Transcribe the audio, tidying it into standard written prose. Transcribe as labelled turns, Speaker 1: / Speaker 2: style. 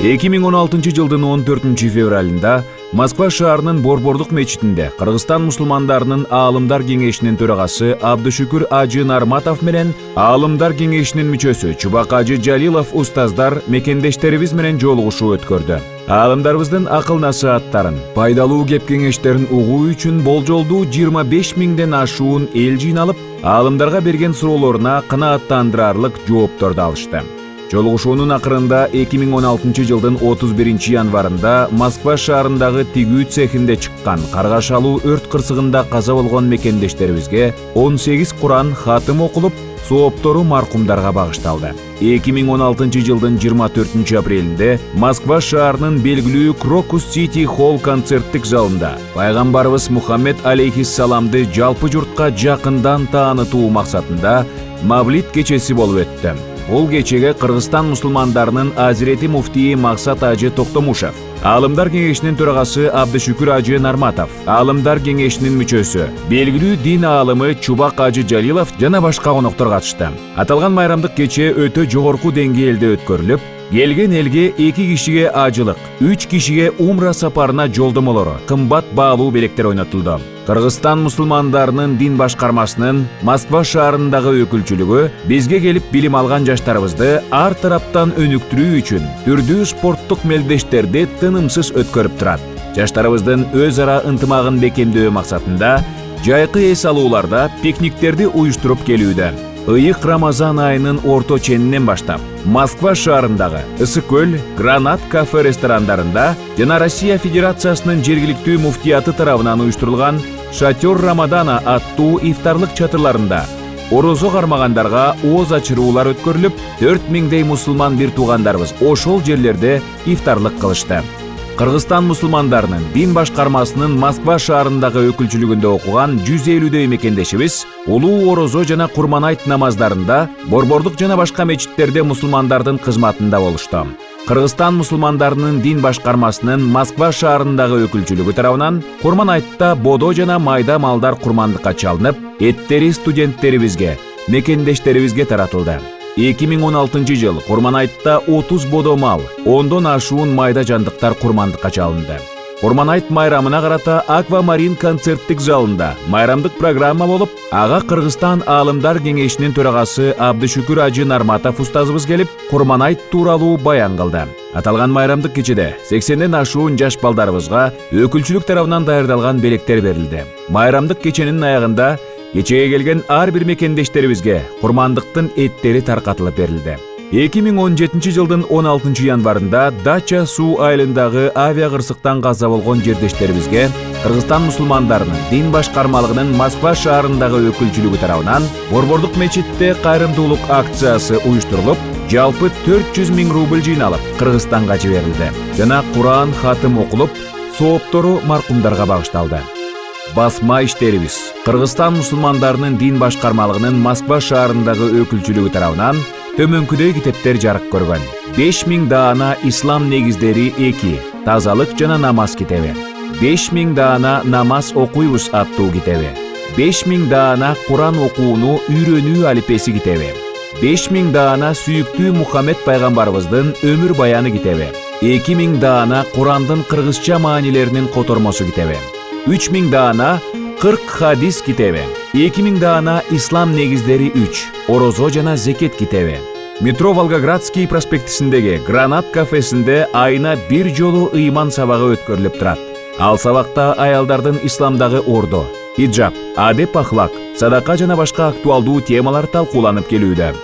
Speaker 1: 2016 жылдын 14 февралында Москва шаарынын Борбордук мечитинде Кыргызстан мусулмандарынын Аалымдар кеңешинин төрагасы Абдышүкүр Ажы Нарматов менен Аалымдар кеңешинин мүчөсү Чубак Ажы Жалилов устаздар мекендештерибиз менен жолугушуу өткөрдү. Аалымдарыбыздын акыл насааттарын, пайдалуу кеп кеңештерин угуу үчүн болжолдуу 25 миңден ашуун эл жыйналып, аалымдарга берген суроолоруна канааттандырарлык жоопторду алышты. Жолугушуунун акырында 2016 жылдын 31 январында Москва шаарындагы тигүү цехинде чыккан каргашалуу өрт кырсыгында каза болгон мекендештерибизге 18 Куран хатым окулуп, сооптору маркумдарга багышталды. 2016 жылдын 24 апрелинде Москва шаарынын белгилүү Крокус Сити Холл концерттик залында пайгамбарыбыз Мухаммед алейхиссаламды жалпы журтка жакындан таанытуу максатында Мавлид кечеси болуп өттү. Бул кечеге Кыргызстан мусулмандарынын Азирети муфтии Максат Ажы Токтомушев, Аалымдар кеңешинин төрагасы Абдышүкүр Ажы Нарматов, Аалымдар кеңешинин мүчөсү, белгилүү дин аалымы Чубак Ажы Жалилов жана башка коноктор катышты. Аталган майрамдык кече өтө жогорку деңгээлде өткөрүлүп, келген элге 2 кишиге ажылык, 3 кишиге умра сапарына жолдомолору, кымбат баалуу белектер ойнотулду. Кыргызстан мусулмандарынын дин башкармасынын Москва шаарындагы өкүлчүлүгү бизге келип билим алган жаштарыбызды ар тараптан өнүктүрүү үчүн түрдүү спорттук мелдештерди тынымсыз өткөрүп турат. Жаштарыбыздын өз ара ынтымагын бекемдөө максатында жайкы эс алууларда пикниктерди уюштуруп келүүдө. Ыйык Рамазан айынын орто ченинен баштап Москва шаарындагы Ысыкөл, Гранат кафе ресторандарында жана Россия Федерациясынын жергиликтүү муфтияты тарабынан уюштурулган Шатер Рамадана аттуу ифтарлык чатырларында орозо кармагандарга ооз ачыруулар өткөрүлүп, 4000дей мусулман бир туугандарыбыз ошол жерлерде ифтарлык кылышты. Кыргызстан мусулмандарынын дин башкармасынын Москва шаарындагы өкүлчүлүгүндө окуган 150дөй мекендешибиз улуу орозо жана Курман айт намаздарында борбордук жана башка мечиттерде мусулмандардын кызматында болушту. Кыргызстан мусулмандарынын дин башкармасынын Москва шаарындагы өкүлчүлүгү тарабынан Курман айтта бодо жана майда малдар курмандыкка чалынып, эттери студенттерибизге, мекендештерибизге таратылды. 2016 жыл Курман айтта 30 бодо мал, 10дон ашуун майда жандыктар курмандыкка чалынды. Курман айт майрамына карата Аквамарин концерттик залында майрамдык программа болуп, ага Кыргызстан Аалымдар кеңешинин төрагасы Абдышүкүр Ажы Нарматов устазыбыз келип, Курман айт тууралуу баян кылды. Аталган майрамдык кечеде 80ден ашуун жаш балдарыбызга өкүлчүлүк тарабынан даярдалган белектер берилди. Майрамдык кеченин аягында кечеге келген ар бир мекендештерибизге курмандыктын эттери таркатылып берилди. 2017 жылдын 16 январында Дача суу айылындагы авиа кырсыктан каза болгон жердештерибизге Кыргызстан мусулмандарынын дин башкармалыгынын Москва шаарындагы өкүлчүлүгү тарабынан Борбордук мечитте кайрымдуулук акциясы уюштурулуп, жалпы 400 000 рубль жыйналып, Кыргызстанга жиберилди. Жана Куран хатым окулуп, сооптору маркумдарга багышталды. Басма иштерибиз Кыргызстан мусулмандарынын дин башкармалыгынын Москва шаарындагы өкүлчүлүгү тарабынан төмөнкүдөй китептер жарык көргөн. 5000 даана ислам негиздери 2, тазалык жана намаз китеби. 5000 даана намаз окуйбуз аттуу китеби. 5000 даана Куран окууну үйрөнүү алипеси китеби. 5000 даана сүйүктүү Мухаммед пайгамбарыбыздын өмүр баяны китеби. 2000 даана Курандын кыргызча маанилеринин котормосу китеби. 3000 даана 40 хадис китеби. 2000 даана ислам негиздери 3, орозо жана зекет китеби. Метро Волгоградский проспектисиндеги Гранат кафесинде айына бир жолу ыйман сабагы өткөрүлүп турат. Ал сабакта аялдардын исламдагы ордо, хиджаб, адеп ахлак, садака жана башка актуалдуу темалар талкууланып келүүдө.